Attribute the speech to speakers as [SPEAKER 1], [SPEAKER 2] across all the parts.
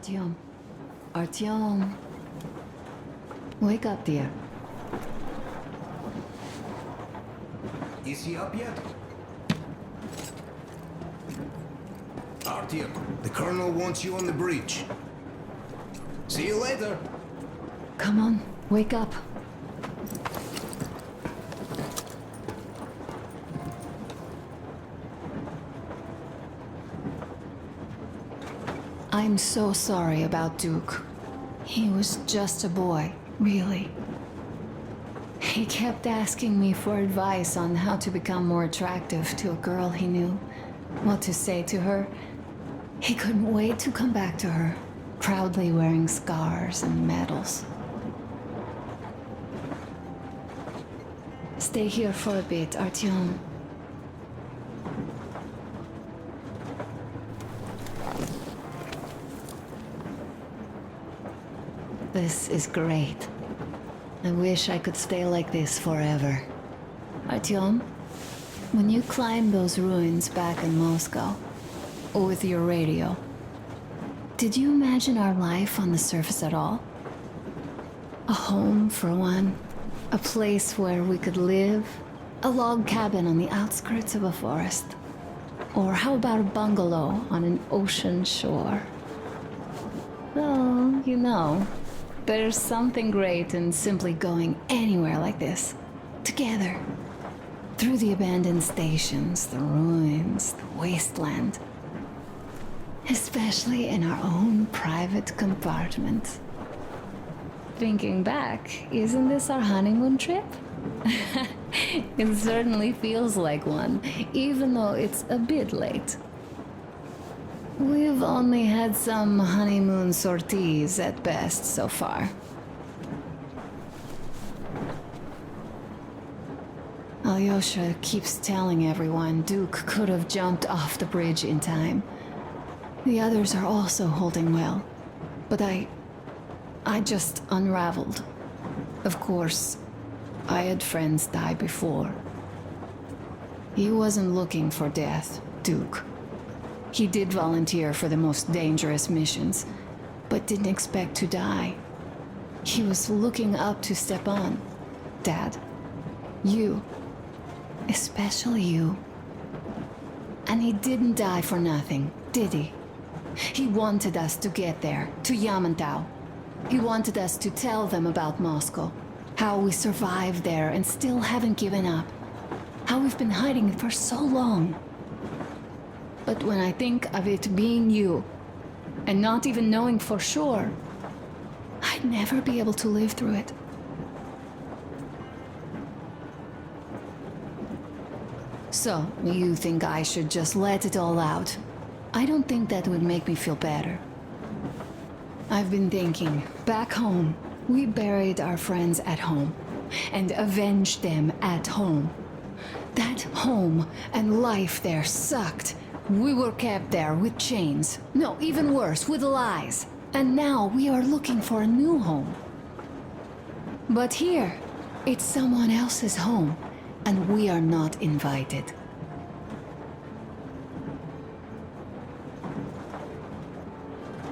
[SPEAKER 1] Artyom. Artyom. Wake up, dear.
[SPEAKER 2] Is he up yet? Artyom, the colonel wants you on the bridge. See you later.
[SPEAKER 1] Come on, wake up. I'm so sorry about Duke. He was just a boy, really. He kept asking me for advice on how to become more attractive to a girl he knew, what to say to her. He couldn't wait to come back to her, proudly wearing scars and medals. Stay here for a bit, Artyom. This is great. I wish I could stay like this forever. Artyom, when you climbed those ruins back in Moscow, with your radio, did you imagine our life on the surface at all? A home, for one. A place where we could live. A log cabin on the outskirts of a forest. Or how about a bungalow on an ocean shore? Well, you know, there's something great in simply going anywhere like this, together, through the abandoned stations, the ruins, the wasteland, especially in our own private compartment. Thinking back, isn't this our honeymoon trip? It certainly feels like one, even though it's a bit late. We've only had some honeymoon sorties at best so far. Alyosha keeps telling everyone Duke could have jumped off the bridge in time. The others are also holding well, but I just unraveled. Of course, I had friends die before. He wasn't looking for death, Duke. He did volunteer for the most dangerous missions, but didn't expect to die. He was looking up to Stepan. Dad. You. Especially you. And he didn't die for nothing, did he? He wanted us to get there, to Yamantau. He wanted us to tell them about Moscow, how we survived there and still haven't given up, how we've been hiding it for so long. But when I think of it being you, and not even knowing for sure, I'd never be able to live through it. So, you think I should just let it all out? I don't think that would make me feel better. I've been thinking, back home, we buried our friends at home, and avenged them at home. That home and life there sucked. We were kept there with chains. No, even worse, with lies. And now we are looking for a new home. But here, it's someone else's home, and we are not invited.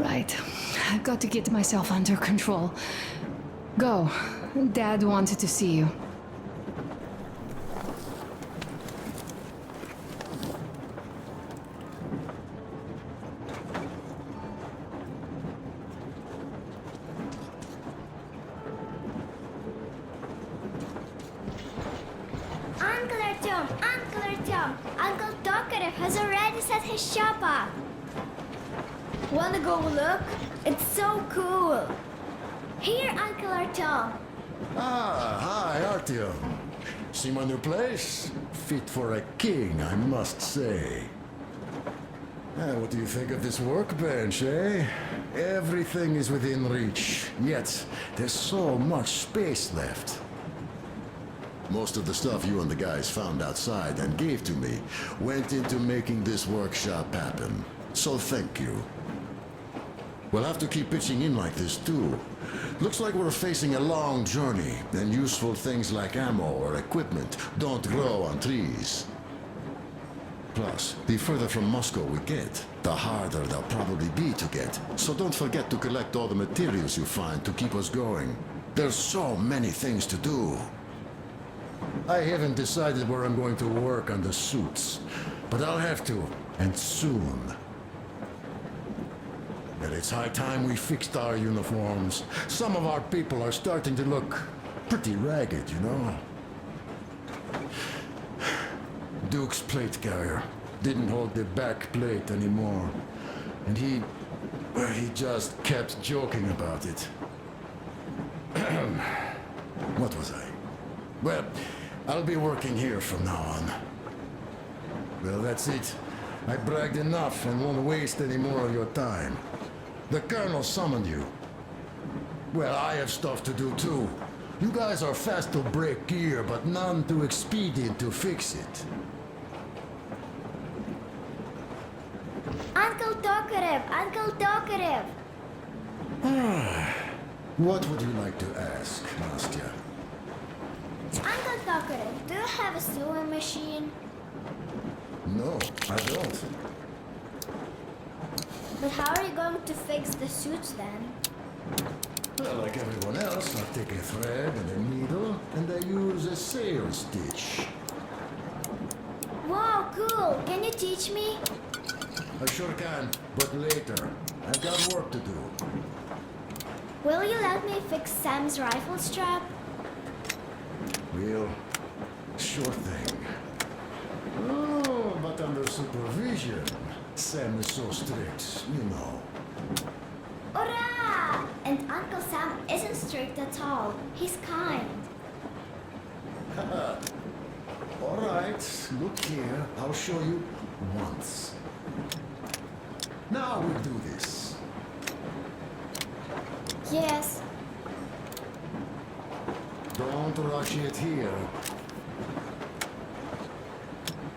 [SPEAKER 1] Right. I've got to get myself under control. Go. Dad wanted to see you.
[SPEAKER 3] Uncle Tokarev has already set his shop up. Wanna go look? It's so cool. Here, Uncle Artyom.
[SPEAKER 4] Ah, hi, Artyom. See my new place? Fit for a king, I must say. What do you think of this workbench, eh? Everything is within reach, yet there's so much space left. Most of the stuff you and the guys found outside and gave to me went into making this workshop happen. So thank you. We'll have to keep pitching in like this too. Looks like we're facing a long journey, and useful things like ammo or equipment don't grow on trees. Plus, the further from Moscow we get, the harder they'll probably be to get. So don't forget to collect all the materials you find to keep us going. There's so many things to do. I haven't decided where I'm going to work on the suits, but I'll have to, and soon. But it's high time we fixed our uniforms. Some of our people are starting to look pretty ragged, you know? Duke's plate carrier didn't hold the back plate anymore. And he just kept joking about it. What was I? Well, I'll be working here from now on. Well, that's it. I bragged enough and won't waste any more of your time. The Colonel summoned you. Well, I have stuff to do too. You guys are fast to break gear, but none too expedient to fix it.
[SPEAKER 3] Uncle Tokarev! Uncle Tokarev!
[SPEAKER 4] What would you like to ask, Nastya?
[SPEAKER 3] Uncle Tokarev, do you have a sewing machine?
[SPEAKER 4] No, I don't.
[SPEAKER 3] But how are you going to fix the suits then?
[SPEAKER 4] Well, like everyone else, I take a thread and a needle, and I use a sail stitch.
[SPEAKER 3] Wow, cool! Can you teach me?
[SPEAKER 4] I sure can, but later. I've got work to do.
[SPEAKER 3] Will you let me fix Sam's rifle strap?
[SPEAKER 4] Well, sure thing. Oh, but under supervision. Sam is so strict, you know.
[SPEAKER 3] Hurrah! And Uncle Sam isn't strict at all. He's kind.
[SPEAKER 4] All right, look here. I'll show you once. Now we'll do this.
[SPEAKER 3] Yes.
[SPEAKER 4] Don't rush it here.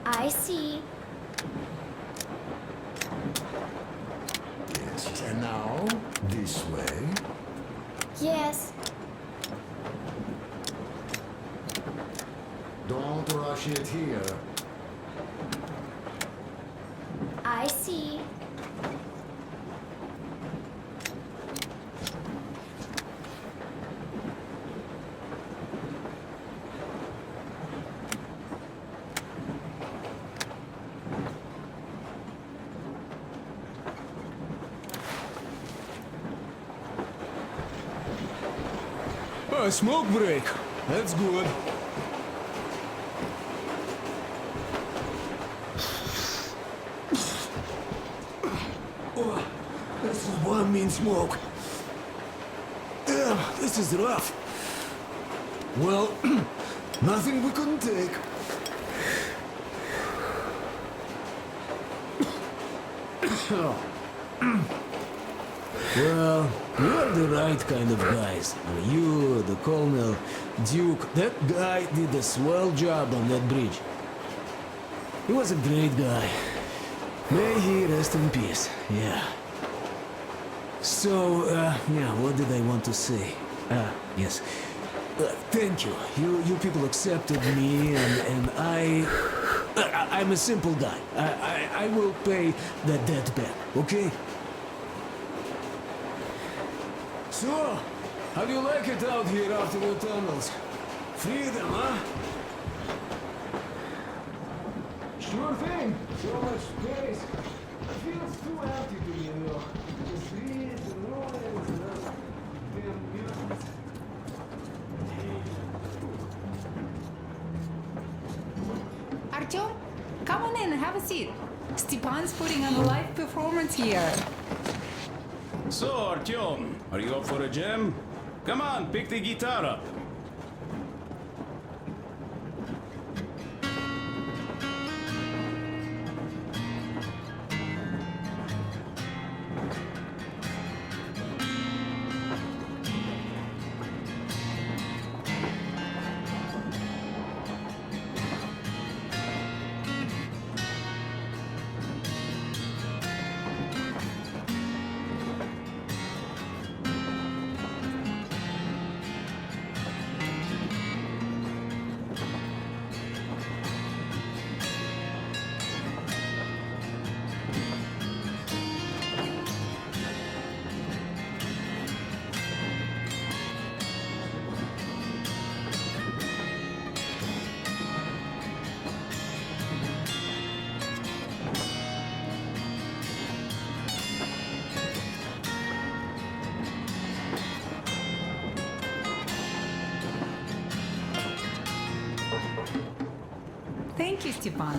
[SPEAKER 3] I see.
[SPEAKER 4] Yes, and now this way.
[SPEAKER 3] Yes.
[SPEAKER 4] Don't rush it here.
[SPEAKER 3] I see.
[SPEAKER 2] A smoke break. That's good. Oh, that's one mean smoke. This is rough. Well, nothing we couldn't take.
[SPEAKER 5] Well, you're the right kind of guys. You, the Colonel, Duke, that guy did a swell job on that bridge. He was a great guy. May he rest in peace, yeah. So, yeah, what did I want to say? Yes. Thank you. You people accepted me, and I'm a simple guy. I will pay the debt back, okay?
[SPEAKER 2] So, how do you like it out here after the tunnels? Freedom, huh? Sure thing. So much space. It feels too empty to me, you know. The streets and ruins and damn mutants.
[SPEAKER 6] Artyom, come on in, have a seat. Stepan's putting on a live performance here.
[SPEAKER 7] So, Artyom, are you up for a jam? Come on, pick the guitar up.
[SPEAKER 6] Stepan.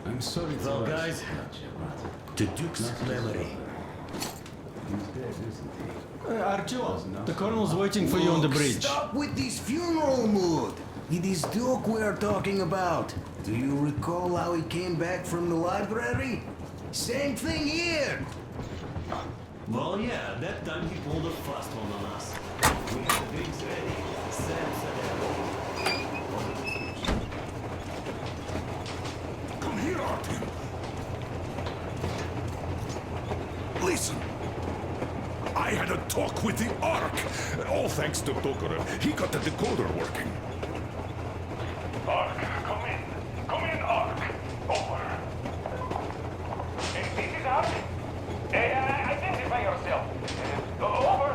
[SPEAKER 7] I'm sorry to
[SPEAKER 8] Well,
[SPEAKER 7] ask
[SPEAKER 8] guys,
[SPEAKER 7] about you, but
[SPEAKER 8] to Duke's memory.
[SPEAKER 7] he's dead, isn't he?
[SPEAKER 8] Artyom, the colonel's waiting for you on the bridge.
[SPEAKER 9] Stop with this funeral mood! It is Duke we're talking about. Do you recall how he came back from the library? Same thing here!
[SPEAKER 8] Well, yeah, that time he pulled a fast one on us. We had the drinks ready. Sam said
[SPEAKER 10] Come here, Artyom. Listen. I had a talk with the Ark. All thanks to Tokarev. He got the decoder working. Ark, come in. Come in, Ark. Over.
[SPEAKER 11] This is Ark. Identify yourself. Over.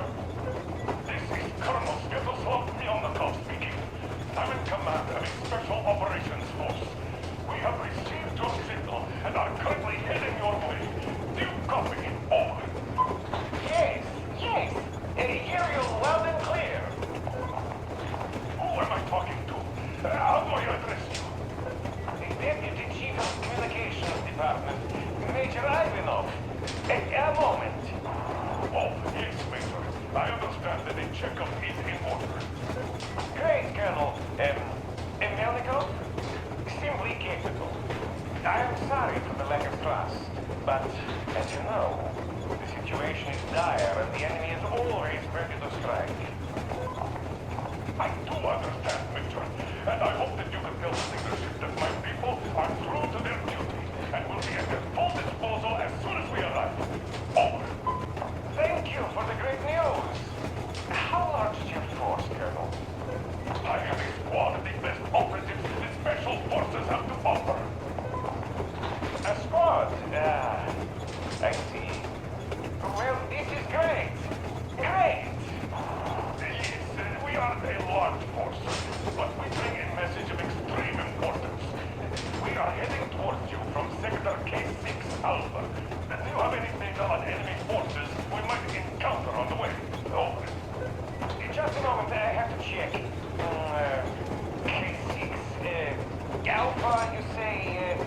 [SPEAKER 10] This is Colonel Svetoslav Melnikov speaking. I'm in command of a Special Operations Force. We have received your signal and are currently heading your way. Do you copy? Over.
[SPEAKER 11] Yes. Hear you loud and clear.
[SPEAKER 10] Who am I talking to? How do I address you?
[SPEAKER 11] The Deputy Chief of Communications Department, Major Ivanov. A moment.
[SPEAKER 10] Oh, yes, Major. I understand that a checkup is in order.
[SPEAKER 11] Great, Colonel. Melnikov? Simply capable. I am sorry for the lack of trust, but as you know, the situation is dire and the enemy is always ready to strike.
[SPEAKER 10] I do understand, Major, and I hope that you can tell the leadership that my people are true to their duty and will be at their full disposal as soon as we arrive. Over.
[SPEAKER 11] Thank you for the great news. How large is your force, Colonel?
[SPEAKER 10] I have a squad of the best operatives the Special Forces have to offer.
[SPEAKER 11] A squad? I see. Well, this is great. Great!
[SPEAKER 10] Yes, we are a large force, but we bring a message of extreme importance. We are heading towards you from Sector K6 Alpha. Do you have any data on enemy forces we might encounter on the way? Over.
[SPEAKER 11] Just a moment, I have to check. K6. Alpha, you say,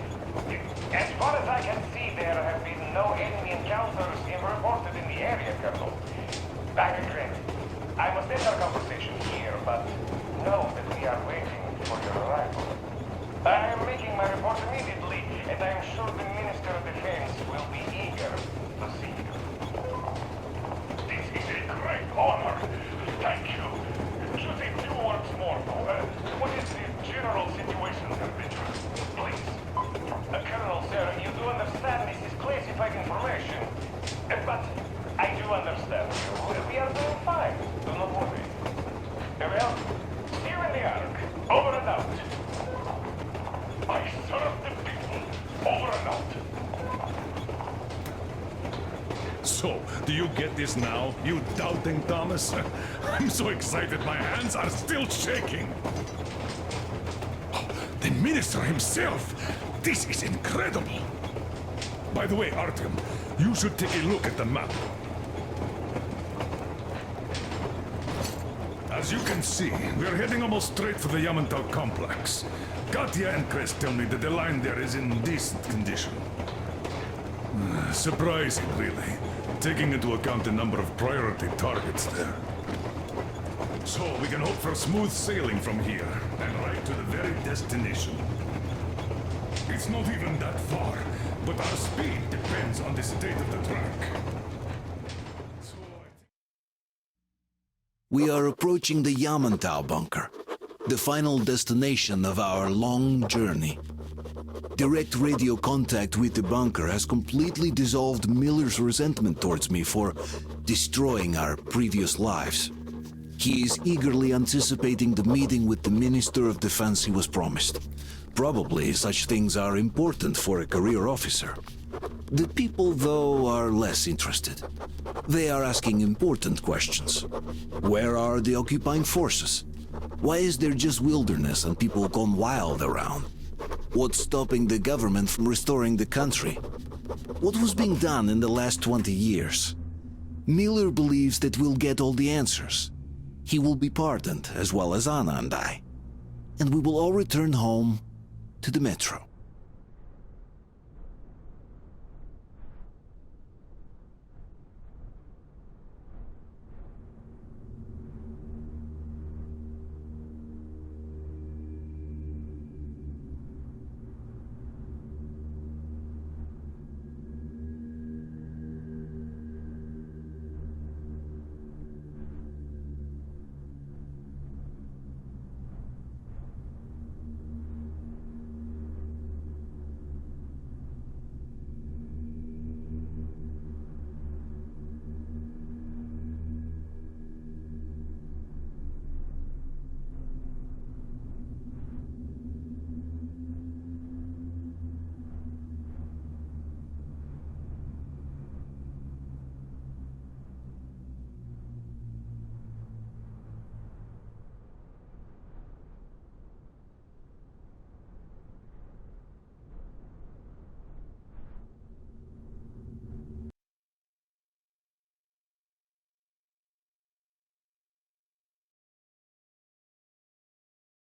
[SPEAKER 11] as far as I can see, there have been no enemy encounters reported in the area, Colonel. I regret. I must end our conversation here, but know that we are waiting for your arrival. I am making my report immediately, and I am sure the Minister of Defense will be eager to see you.
[SPEAKER 10] This is a great honor. Thank you. Just a few words more, though. What is the general situation, Major? Please.
[SPEAKER 11] Colonel, sir, you do understand this is classified information. But I do understand you. We are doing fine. Do not worry. Well, see you in the Ark. Over and out.
[SPEAKER 10] I serve the people. Over and out. So, do you get this now, you doubting Thomas? I'm so excited my hands are still shaking. Oh, the minister himself! This is incredible! By the way, Artyom, you should take a look at the map. As you can see, we're heading almost straight for the Yamantau complex. Katya and Krest tell me that the line there is in decent condition. Surprising, really, taking into account the number of priority targets there. So we can hope for smooth sailing from here, and right to the very destination. It's not even that far, but our speed depends on the state of the track.
[SPEAKER 9] We are approaching the Yamantau bunker, the final destination of our long journey. Direct radio contact with the bunker has completely dissolved Miller's resentment towards me for destroying our previous lives. He is eagerly anticipating the meeting with the Minister of Defense he was promised. Probably such things are important for a career officer. The people, though, are less interested. They are asking important questions. Where are the occupying forces? Why is there just wilderness and people gone wild around? What's stopping the government from restoring the country? What was being done in the last 20 years? Miller believes that we'll get all the answers. he will be pardoned, as well as Anna and I, and we will all return home to the metro.